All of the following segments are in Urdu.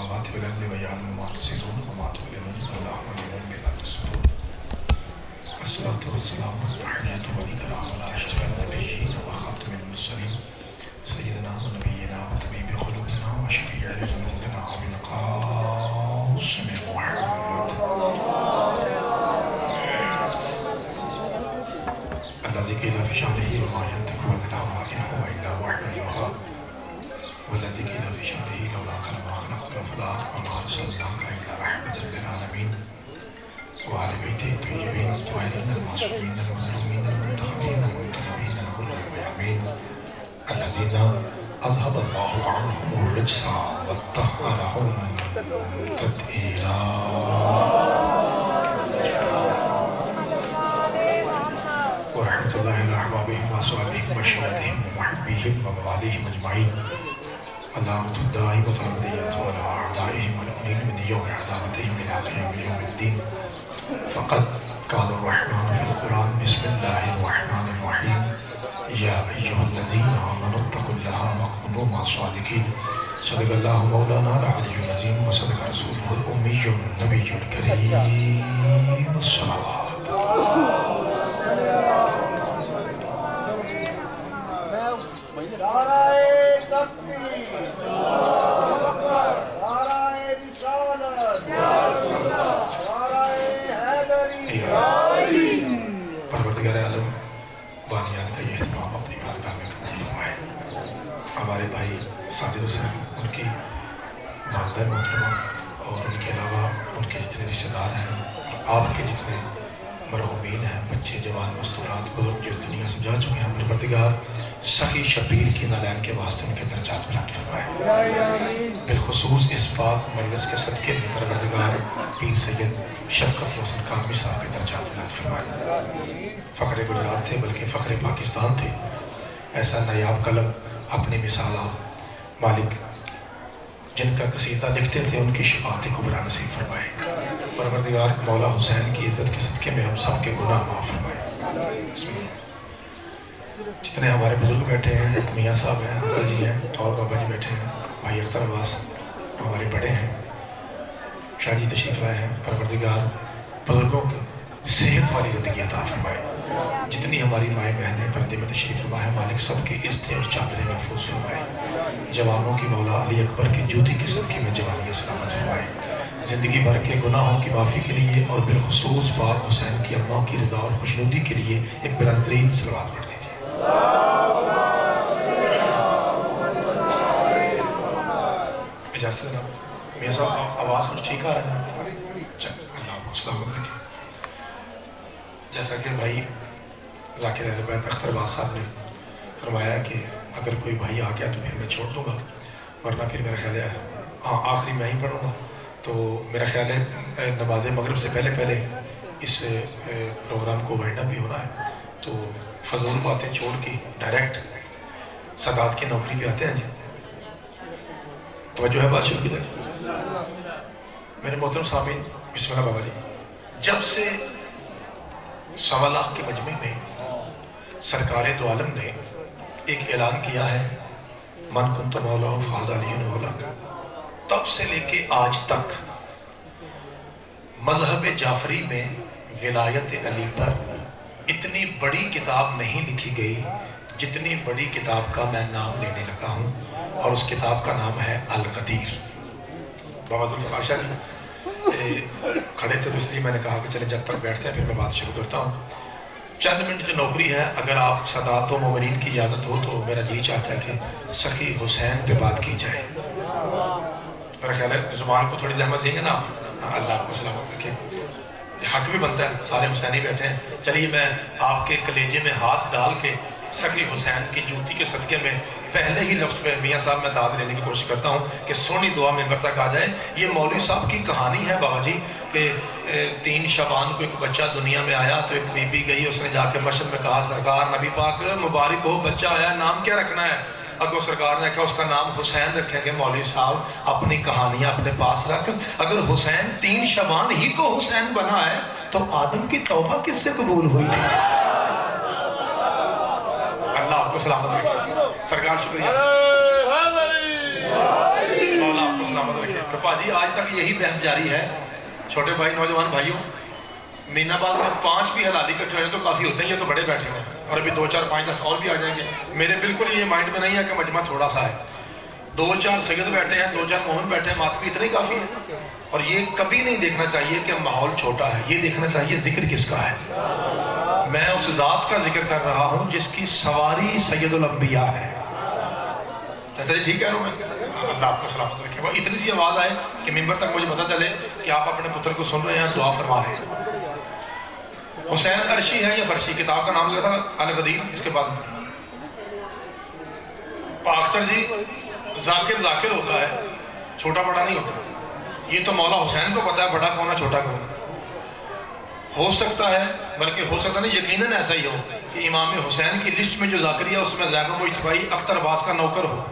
السماوات والأرض ويعلم ما تسرون وما تعلنون والله عليم بذات الصدور. الصلاة والسلام والتحية والإكرام على أشرف النبيين وخاتم المرسلين سيدنا ونبينا وطبيب قلوبنا وشفيع ذنوبنا أبي القاسم محمد الذي قيل في شأنه وما ينطق عن الهوى إن هو إلا وحي يوحى والذي قيل في شأنه لولاك لما خلقت الأفلاك وما أرسلناك إلا رحمة للعالمين وعلى بيته الطيبين الطاهرين المعصومين المظلومين المنتخبين المنتخبين الغر الميامين الذين أذهب الله عنهم الرجس وطهرهم تطهيرا. ورحمة الله على أحبابهم وأصحابهم وشهادهم ومحبيهم ومواليهم أجمعين. اللعنة الدائمة والأبدية على أعدائهم والأنين من يوم عداوتهم إلى قيام يوم الدين. فقد قال الرحمن في القرآن بسم الله الرحمن الرحيم يا أيها الذين آمنوا اتقوا الله وكونوا مع الصادقين. صدق الله مولانا العلي العظيم وصدق رسوله الأمي النبي الكريم الصلوات. پروردگار عالم بانیان کا یہ اہتمام اپنی بارگاہ میں قبول فرمائے. ہمارے بھائی ساجد حسین ان کی والدہ محترمہ اور ان کے علاوہ ان کے جتنے رشتہ دار ہیں اور آپ کے جتنے مرحومین ہیں بچے جوان مستورات بزرگ جو دنیا سے جا چکے ہیں پروردگار سخی شبیر کی نالین کے واسطے ان کے درجات بلند فرمائے. بالخصوص اس پاک مجلس کے صدقے میں پروردگار پیر سید شفقت محسن کاظمی صاحب کے درجات بلند فرمائے. فخر گجرات تھے بلکہ فخر پاکستان تھے. ایسا نایاب قلم اپنی مثالات مالک جن کا قصیدہ لکھتے تھے ان کی شفاعت کبریٰ نصیب فرمائے. پروردگار مولا حسین کی عزت کے صدقے میں ہم سب کے گناہ معاف فرمائے. جتنے ہمارے بزرگ بیٹھے ہیں میاں صاحب ہیں انکل جی ہیں اور بابا جی بیٹھے ہیں بھائی اختر عباس ہمارے بڑے ہیں شاہ جی تشریف لائے ہیں. پروردگار بزرگوں کی صحت والی زندگی عطا فرمائے. جتنی ہماری مائیں بہنیں پردے میں تشریف فرمائے مالک سب کی عزتیں اور چادریں محفوظ فرمائے. جوانوں کی مولا علی اکبر کی جوتی کے صدقے میں جوانی سلامت فرمائے. زندگی بھر کے گناہوں کی معافی کے لیے اور بالخصوص پاک حسین کی اماں کی رضا اور خوشنودی کے لیے ایک بلند ترین صلوات پڑھ دیجیے. اجازت ہے جناب میاں صاحب آواز کچھ ٹھیک آ رہا ہے؟ چل اللہ کو سلامت رکھے. جیسا کہ بھائی ذاکر اہل بیت اختر عباس صاحب نے فرمایا کہ اگر کوئی بھائی آ گیا تو پھر میں چھوڑ دوں گا ورنہ پھر میرا خیال ہے آخری میں ہی پڑھوں گا. تو میرا خیال ہے نماز مغرب سے پہلے پہلے اس پروگرام کو وائنڈ اپ بھی ہونا ہے. تو فضول باتیں چھوڑ کے ڈائریکٹ سادات کی نوکری پہ آتے ہیں. جی توجہ ہے بات شروع کی جائے. میرے محترم سامعین بسم اللہ بابا جی. جب سے 1.25 لاکھ کے مجمع میں سرکار دو عالم نے ایک اعلان کیا ہے من کنت مولا فاز علی مولا تب سے لے کے آج تک مذہب جعفری میں ولایت علی پر اتنی بڑی کتاب نہیں لکھی گئی جتنی بڑی کتاب کا میں نام لینے لگا ہوں اور اس کتاب کا نام ہے الغدیر. بابا ذوالفقار شاہ جی کھڑے تھے تو اس لیے میں نے کہا کہ چلیں جب تک بیٹھتے ہیں پھر میں بات شروع کرتا ہوں. چند منٹ جو نوکری ہے اگر آپ سادات و مومنین کی اجازت ہو تو میرا جی چاہتا ہے کہ سخی حسین پہ بات کی جائے. میرا خیال ہے زبان کو تھوڑی زحمت دیں گے نا آپ. اللہ آپ کو سلامت رکھے. حق بھی بنتا ہے سارے حسینی بیٹھے ہیں. چلیے میں آپ کے کلیجے میں ہاتھ ڈال کے سخی حسین کی جوتی کے صدقے میں پہلے ہی لفظ میں میاں صاحب میں داد لینے کی کوشش کرتا ہوں کہ سونی دعا ممبر تک آ جائے. یہ مولوی صاحب کی کہانی ہے بابا جی کہ 3 شعبان کو ایک بچہ دنیا میں آیا تو ایک بی بی گئی اس نے جا کے مسجد میں کہا سرکار نبی پاک مبارک ہو بچہ آیا نام کیا رکھنا ہے. اگو سرکار نے کہا اس کا نام حسین رکھیں گے. مولوی صاحب اپنی کہانیاں اپنے پاس رکھ. اگر حسین 3 شعبان ہی کو حسین بنا ہے تو آدم کی توبہ کس سے قبول ہوئی تھی؟ اللہ آپ کو سلامت رکھے. سرکار شکریہ. مولا آپ کو سلامت رکھے۔ رپا جی آج تک یہی بحث جاری ہے چھوٹے بھائی نوجوان بھائیوں، مین آباد میں 5 بھی حلالی اکٹھے ہوئے تو کافی ہوتے ہیں، یہ تو بڑے بیٹھے ہوئے ہیں اور ابھی 2 4 5 10 اور بھی آ جائیں گے۔ میرے بالکل یہ مائنڈ میں نہیں ہے کہ مجمع تھوڑا سا ہے، 2 4 سید بیٹھے ہیں، 2 4 موہن بیٹھے ہیں، ماتمی اتنے ہی کافی ہے۔ اور یہ کبھی نہیں دیکھنا چاہیے کہ ماحول چھوٹا ہے، یہ دیکھنا چاہیے ذکر کس کا ہے۔ میں اس ذات کا ذکر کر رہا ہوں جس کی سواری سید الانبیاء ہے۔ چاچا جی ٹھیک کہہ رہا ہوں میں؟ اللہ آپ کو سلامت رکھے۔ وہ اتنی سی آواز آئے کہ ممبر تک مجھے پتہ چلے کہ آپ اپنے پتر کو سن رہے ہیں، دعا فرما رہے ہیں۔ حسین عرشی ہے یا فرشی؟ کتاب کا نام لیا تھا الغدیر، اس کے بعد پاختر جی ذاکر ذاکر ہوتا ہے، چھوٹا بڑا نہیں ہوتا۔ یہ تو مولا حسین کو پتا ہے بڑا کون ہے چھوٹا کون ہے۔ ہو سکتا ہے، بلکہ ہو سکتا نہیں، یقیناً ایسا ہی ہو کہ امام حسین کی لسٹ میں جو ذاکریہ اس میں زیادہ مجتبی اختر عباس کا نوکر ہو۔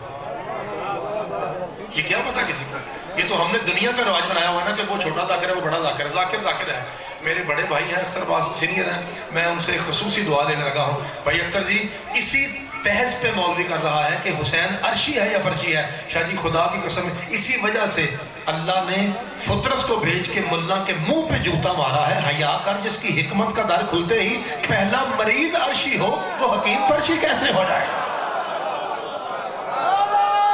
یہ کیا پتا کسی کو؟ یہ تو ہم نے دنیا کا رواج بنایا ہوا ہے نا کہ وہ چھوٹا ذاکر ہے وہ بڑا ذاکر ہے۔ ذاکر ذاکر ہے۔ میرے بڑے بھائی ہیں اختر عباس سینئر ہیں، میں ان سے خصوصی دعا لینے لگا ہوں۔ بھائی اختر جی اسی بحث پہ مولوی کر رہا ہے کہ حسین عرشی ہے یا فرشی ہے۔ شاہ جی خدا کی قسم اسی وجہ سے اللہ نے فطرس کو بھیج کے ملا کے منہ پہ جوتا مارا ہے، حیا کر جس کی حکمت کا در کھلتے ہی پہلا مریض عرشی ہو وہ حکیم فرشی کیسے ہو جائے؟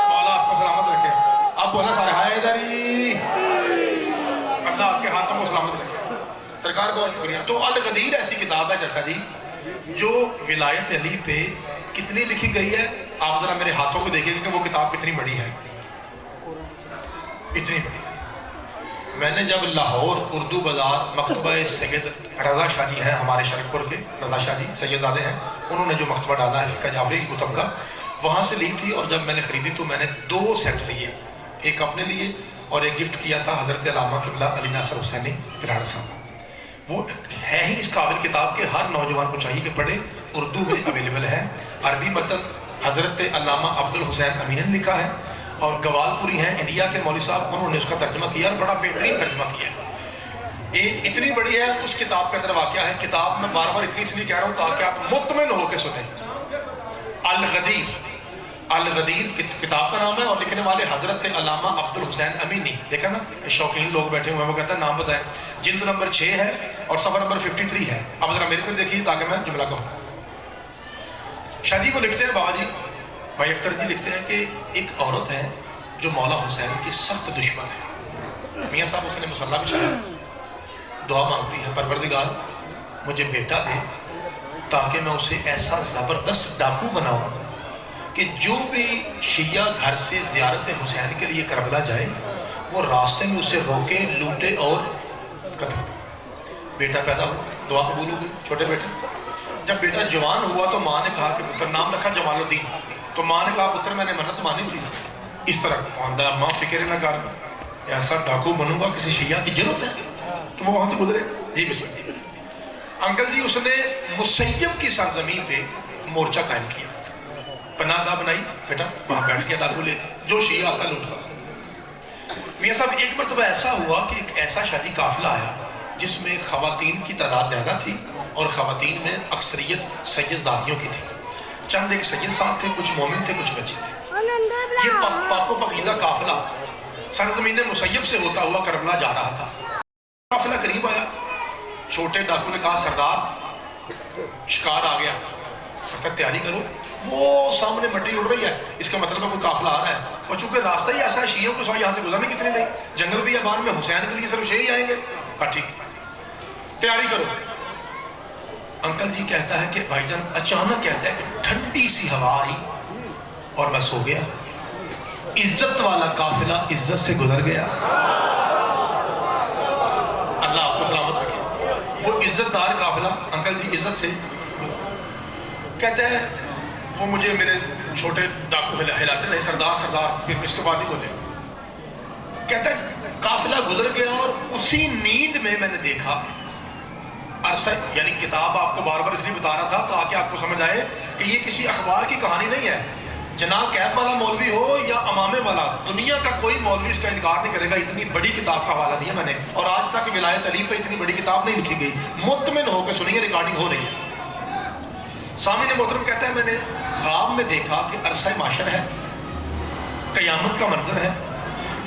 مولا آپ کو سلامت رکھے۔ آپ بولنا سارے ہائے ادھری، اللہ آپ کے ہاتھوں کو سلامت رکھے۔ سرکار بہت شکریہ۔ تو الغدیر ایسی کتاب ہے چچا جی جو ولایت علی پہ کتنی لکھی گئی ہے؟ آپ ذرا میرے ہاتھوں کو دیکھیں کہ وہ کتاب کتنی بڑی ہے، اتنی بڑی ہے۔ میں نے جب لاہور اردو بازار مکتبہ سید رضا شاہ جی ہیں ہمارے شرک پور کے، رضا شاہ جی سید زادے ہیں، انہوں نے جو مکتبہ ڈالا ہے فقہ جعفری کی کتب کا، وہاں سے لی تھی۔ اور جب میں نے خریدی تو میں نے 2 سیٹ لیے، ایک اپنے لیے اور ایک گفٹ کیا تھا حضرت علامہ قبلہ علی ناصر حسینی تراڑ صاحب۔ وہ ہے ہی اس قابل کتاب کے ہر نوجوان کو چاہیے کہ پڑھے، اردو میں اویلیبل ہے۔ عربی متن حضرت علامہ عبد الحسین امین نے لکھا ہے اور گوال پوری ہیں انڈیا کے مولوی صاحب، انہوں نے اس کا ترجمہ کیا اور بڑا بہترین ترجمہ کیا ہے۔ یہ اتنی بڑی ہے، اس کتاب کے اندر واقعہ ہے۔ کتاب میں بار بار اتنی اس لیے کہہ رہا ہوں تاکہ آپ مطمئن ہو کے سنیں۔ الغدیر، الغدیر کتاب کا نام ہے اور لکھنے والے حضرت علامہ عبد الحسین امینی۔ دیکھا نا شوقین لوگ بیٹھے ہوئے ہیں، وہ کہتا ہے نام بتائیں۔ جلد نمبر 6 ہے اور صفحہ نمبر 53 ہے۔ اب ذرا میری طرف دیکھیے تاکہ میں جملہ کہوں۔ شاہ جی وہ لکھتے ہیں، بابا جی بھائی اختر جی لکھتے ہیں کہ ایک عورت ہے جو مولا حسین کی سخت دشمن ہے۔ میاں صاحب اس نے مصلی بچھایا، دعا مانگتی ہے پروردگار مجھے بیٹا دے تاکہ میں اسے ایسا زبردست ڈاکو بناؤں کہ جو بھی شیعہ گھر سے زیارت حسین کے لیے کربلا جائے وہ راستے میں اسے روکے، لوٹے اور قتل۔ بیٹا پیدا ہوا، دعا قبول ہو گئی، چھوٹے بیٹے۔ جب بیٹا جوان ہوا تو ماں نے کہا کہ پتر، نام رکھا جمال الدین، تو ماں نے کہا پتر میں نے منت مانی تھی اس طرح خواندہ ماں فکر نہ کر، ایسا ڈاکو بنوں گا کسی شیعہ کی ضرورت ہے کہ وہ وہاں سے گزرے۔ جی بسم اللہ۔ انکل جی اس نے مسیب کی سرزمین پہ مورچہ قائم کیا، پناہ گاہ بنائی، بیٹا وہاں بیٹھ کے ڈاکو لے جو شیعہ آتا لوٹتا۔ میاں صاحب ایک مرتبہ ایسا ہوا کہ ایک ایسا شادی قافلہ آیا جس میں خواتین کی تعداد زیادہ تھی اور خواتین میں اکثریت سید زادیوں کی تھی۔ چند ایک سید صاحب تھے، کچھ مومن تھے، کچھ بچے تھے۔ یہ پاک و پاکیزہ قافلہ سرزمین مسیب سے ہوتا ہوا کربلا جا رہا تھا۔ قافلہ قریب آیا، چھوٹے ڈاکو نے کہا سردار شکار آ گیا، کہتا تیاری کرو۔ وہ سامنے مٹی اڑ رہی ہے، اس کا مطلب ہے کوئی قافلہ آ رہا ہے، اور چونکہ راستہ ہی ایسا ہے شیعوں کو یہاں سے گزرنے کتنے نہیں، جنگل بھی ابان میں حسین کے لیے صرف شیعہ ہی آئیں گے۔ کہا ٹھیک تیاری کرو۔ انکل جی کہتا ہے کہ بھائی جان اچانک کہتا ہے کہ ٹھنڈی سی ہوا آئی اور میں سو گیا، عزت والا قافلہ عزت سے گزر گیا۔ اللہ آپ کو سلامت رکھے۔ وہ عزت دار قافلہ انکل جی عزت سے کہتے ہیں، وہ مجھے میرے چھوٹے ڈاکو ہلاتے رہے، سردار سردار، پھر اس کے بعد نہیں بولے۔ کہتا ہے قافلہ گزر گیا اور اسی نیند میں میں نے دیکھا عرصہ، یعنی کتاب آپ کو بار بار اس لیے بتا رہا تھا تاکہ آپ کو سمجھ آئے کہ یہ کسی اخبار کی کہانی نہیں ہے۔ جناب کیب والا مولوی ہو یا امامے والا، دنیا کا کوئی مولوی اس کا انکار نہیں کرے گا۔ اتنی بڑی کتاب کا حوالہ دیا میں نے، اور آج تک ولایت علی پہ اتنی بڑی کتاب نہیں لکھی گئی۔ مطمئن ہو کے سنیے، ریکارڈنگ ہو رہی ہے۔ سامعین محترم کہتا ہے میں نے خواب میں دیکھا کہ عرصہ معاشر ہے، قیامت کا منظر ہے،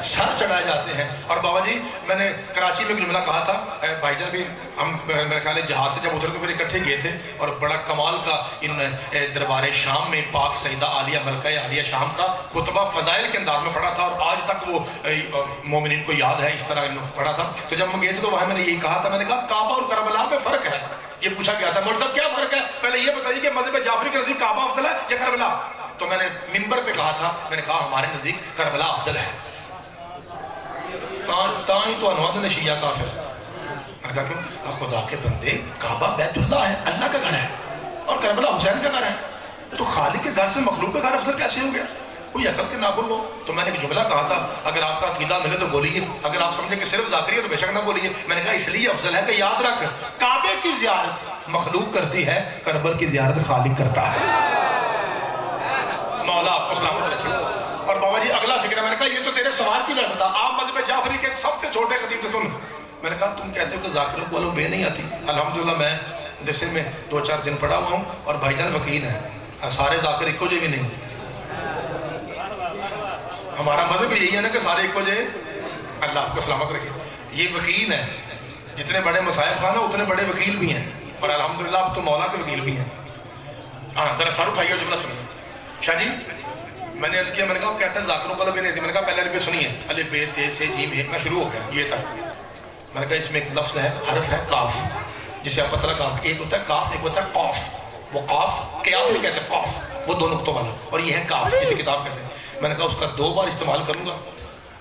سر چڑھائے جاتے ہیں. اور بابا جی میں نے کراچی میں جملہ کہا تھا, بھائی جان بھی ہم میرے خیال ہے جہاز سے جب اتر کے پھر اکٹھے گئے تھے, اور بڑا کمال کا انہوں نے دربار شام میں پاک سیدہ عالیہ ملکہ عالیہ شام کا خطبہ فضائل کے انداز میں پڑھا تھا, اور آج تک وہ مومنین کو یاد ہے اس طرح انہوں نے پڑھا تھا. تو جب ہم گئے تھے تو وہاں میں نے یہی کہا تھا, میں نے کہا کعبہ اور کربلا میں فرق ہے. یہ پوچھا گیا تھا مولوی صاحب کیا فرق ہے, پہلے یہ بتائیے کہ مذہب جعفری کے نزدیک کعبہ افضل ہے یا کربلا؟ تو میں نے منبر پہ کہا تھا, میں نے کہا ہمارے نزدیک کربلا افضل ہے. تاں تو انواد نے شیعہ کافر. میں نے کہا کیوں؟ خدا کے بندے کعبہ بیت اللہ ہے, اللہ کا گھر ہے, اور کربلا حسین کا گھر ہے, تو خالق کے گھر سے مخلوق کا گھر افضل کیسے ہو گیا؟ کوئی عقل کے ناخن ہو. تو میں نے ایک جملہ کہا تھا, اگر آپ کا عقیدہ ملے تو بولیے, اگر آپ سمجھیں کہ صرف ذاکری ہے تو بے شک نہ بولیے. میں نے کہا اس لیے افضل ہے کہ یاد رکھ, کعبے کی زیارت مخلوق کرتی ہے, کربلا کی زیارت خالق کرتا ہے. مولا آپ کو سلامت رکھے. اور بابا جی اگلا فکر ہے, میں نے کہا یہ تو تیرے سوال کی وجہ تھا, آپ مذہب جعفری کے سب سے چھوٹے خطیب سے سن. میں نے کہا تم کہتے ہو کہ ذاکروں کو بے نہیں آتی. الحمدللہ میں دسے میں 2-4 دن پڑھا ہوا ہوں, اور بھائی جان وکیل ہیں, سارے ذاکر ایک جے بھی نہیں. ہمارا مذہب یہی ہے نا کہ سارے ایک جے. اللہ آپ کو سلامت رکھے. یہ وکیل ہیں, جتنے بڑے مصائب خان ہیں اتنے بڑے وکیل بھی ہیں, اور الحمدللہ آپ تو مولا کے وکیل بھی ہیں. ہاں ذرا سر اٹھائیے, جملہ سنیے. شاہ جی میں نے عرض کیا, میں نے کہا کہتے ہیں ذاکروں کا لبے نہیں تھی. میں نے کہا پہلے لبے سنیے, الف بے تے سے جیم ایک نہ شروع ہو گیا یہ تک. میں نے کہا اس میں ایک لفظ ہے, حرف ہے کاف, جسے آپ پتہ لگا ایک ہوتا ہے کاف, ایک ہوتا ہے قاف. وہ قاف قیاف نہیں کہتے, قاف وہ 2 نقطوں والا, اور یہ ہے کاف, اسے کتاب کہتے ہیں. میں نے کہا اس کا 2 بار استعمال کروں گا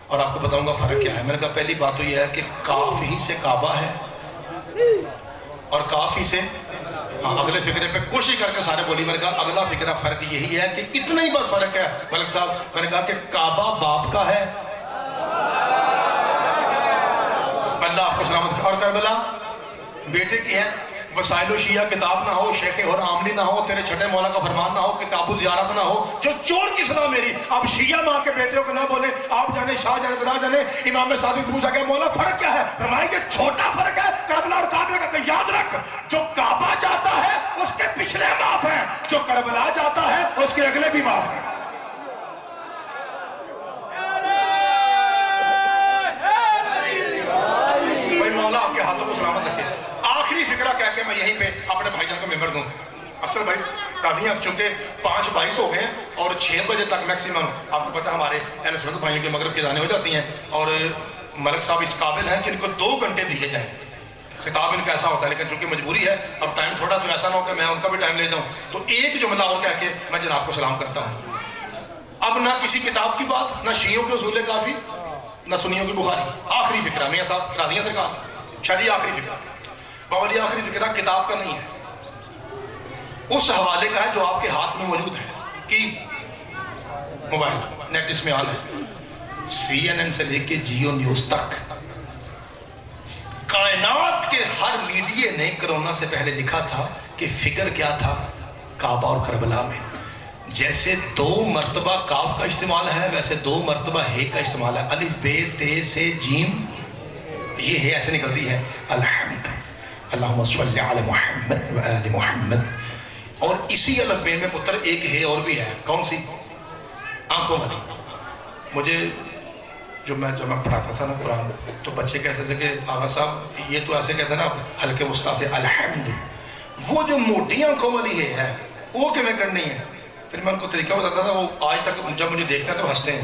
اور آپ کو بتاؤں گا فرق کیا ہے. میں نے کہا پہلی بات تو یہ ہے کہ کاف ہی سے کعبہ ہے, اور کاف ہی سے اگلے فکرے پہ کوشش کر کے سارے بولی. میں نے کہا اگلا فکرہ فرق یہی ہے کہ اتنا ہی بس فرق ہے ملک صاحب. میں نے کہا کہ کعبہ باپ کا ہے, اللہ آپ کو سلامت کرے, اور کربلا بیٹے کی ہے. وسائل و شیعہ کتاب نہ ہو, شیخ اور عاملی نہ ہو, تیرے چھٹے مولا کا فرمان نہ ہو, کتاب و زیارت نہ ہو, جو چور کی صدا میری. آپ شیعہ ماں کے بیٹے ہو کہ نہ بولے, آپ جانے شاہ جانے تو نہ جانے. امام صادق سے پوچھا کہ مولا فرق کیا ہے؟ فرمائے کہ چھوٹا فرق ہے کربلا اور کعبے کا, کہ یاد رکھ جو کعبہ جاتا ہے اس کے پچھلے معاف ہیں, جو کربلا جاتا ہے اس کے اگلے بھی معاف ہیں. بھائی مولا آپ کے ہاتھوں کو سلامت رکھے. آخری فکرہ کہہ کے میں یہیں پہ اپنے بھائی جان کو ممبر دوں. اکثر بھائی راضی ہیں, چونکہ 5:22 ہو گئے ہیں اور 6 بجے تک میکسیمم آپ کو پتہ ہے ہمارے اہل سنت بھائیوں کے مغرب کی اذانیں ہو جاتی ہیں, اور ملک صاحب اس قابل ہیں کہ ان کو 2 گھنٹے دیے جائیں. خطاب ان کا ایسا ہوتا ہے, لیکن چونکہ مجبوری ہے, اب ٹائم تھوڑا, تو ایسا نہ ہو کہ میں ان کا بھی ٹائم لے جاؤں. تو ایک جملہ اور کہہ کے میں جناب کو سلام کرتا ہوں. اب نہ کسی کتاب کی بات, نہ شیعوں کے اصول کافی, نہ سنیوں کی بخاری. آخری فکرہ میاں صاحب راضی سے کہا شاید آخری فکرہ. بابا جی آخری فکرہ کتاب کا نہیں ہے, اس حوالے کا ہے جو آپ کے ہاتھ میں موجود ہے, کہ موبائل نیٹ اس میں آن ہے. CNN سے لے کے جیو نیوز تک کائنات کے ہر میڈیا نے کرونا سے پہلے لکھا تھا کہ فکر کیا تھا کعبہ اور کربلا میں. جیسے 2 مرتبہ کاف کا استعمال ہے, ویسے 2 مرتبہ ہے کا استعمال ہے. الف بے تے سے جیم, یہ ہے ایسے نکلتی ہے الحمد, اللہم صلی علی محمد و آل محمد. اور اسی الف بے میں پتر ایک ہے اور بھی ہے, کون سی؟ آنکھوں والی. مجھے جب میں پڑھاتا تھا نا قرآن, تو بچے کہتے تھے کہ آغا صاحب یہ تو ایسے کہتے ہیں نا ہلکے وسطی سے الحمد, وہ جو موٹی آنکھوں والی ہے وہ کیوں کرنی ہے؟ پھر میں ان کو طریقہ بتاتا تھا, وہ آج تک جب مجھے دیکھتے ہیں تو ہنستے ہیں.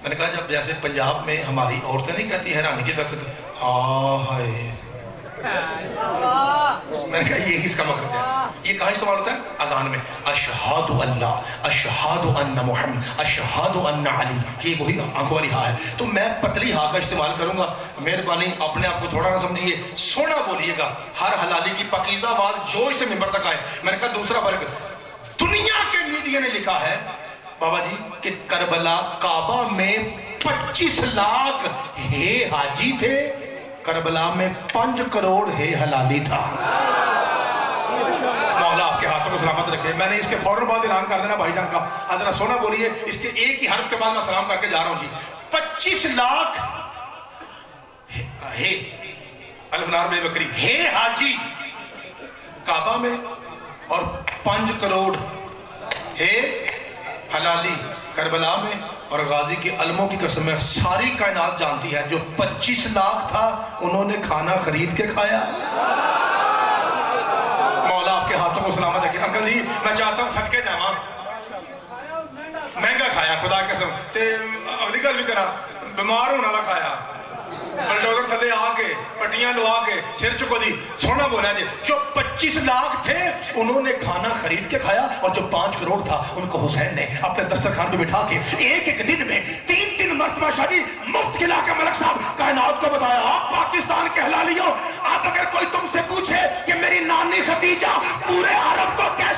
میں نے کہا جب جیسے پنجاب میں ہماری عورتیں نہیں کہتی حیرانی کے وقت ہائے, میں نے کہا یہی اس کا مقصد ہے. یہ کہاں استعمال ہوتا ہے؟ اذان میں, اشہاد اللہ, اشہاد ان محمد, اشہاد ان علی. یہ وہی آنکھوں والی ہاں ہے. تو میں پتلی ہاں کا استعمال کروں گا. مہربانی اپنے آپ کو تھوڑا نہ سمجھیے, سونا بولیے گا. ہر حلالی کی پاکیزہ آواز جو اسے ممبر تک آئے. میں نے کہا دوسرا فرق, دنیا کے میڈیا نے لکھا ہے بابا جی کہ کربلا کعبہ میں 25 لاکھ ہے حاجی تھے, کربلا میں 5 کروڑ ہے حلالی تھا. مولا آپ کے ہاتھوں کو سلامت رکھے. میں نے اس کے فوراً بعد اعلان کر دینا بھائی جان کا, حضرت سونا بولیے اس کے ایک ہی حرف کے بعد میں سلام کر کے جا رہا ہوں جی. 25 لاکھ ہے الف نار بے بکری ہے حاجی کعبہ میں, اور 5 کروڑ ہے حلالی کربلا میں, اور غازی کے علموں کی قسم ہے ساری کائنات جانتی ہے جو 25 لاکھ تھا انہوں نے کھانا خرید کے کھایا. مولا آپ کے ہاتھوں کو سلامت رکھے. انکل جی میں چاہتا ہوں صدقے جاواں مہنگا کھایا خدا کی قسم تے اگلی گل بھی کرا بیمار ہونے والا کھایا بلڈوزر تھلے آ کے پٹیاں لوا کے سر چکو دی سونا بولا جی. جو 25 لاکھ تھے انہوں نے کھانا خرید کے کھایا اور جو 5 کروڑ تھا ان کو حسین نے اپنے دسترخوان پہ بٹھا کے ایک ایک دن میں 3 مرتبہ شاہ جی مفت کھلا کے ملک صاحب کائنات کو بتایا آپ پاکستان کہلا لیو. آپ اگر کوئی تم سے پوچھے کہ میری نانی ختیجہ پورے عرب کو کیسے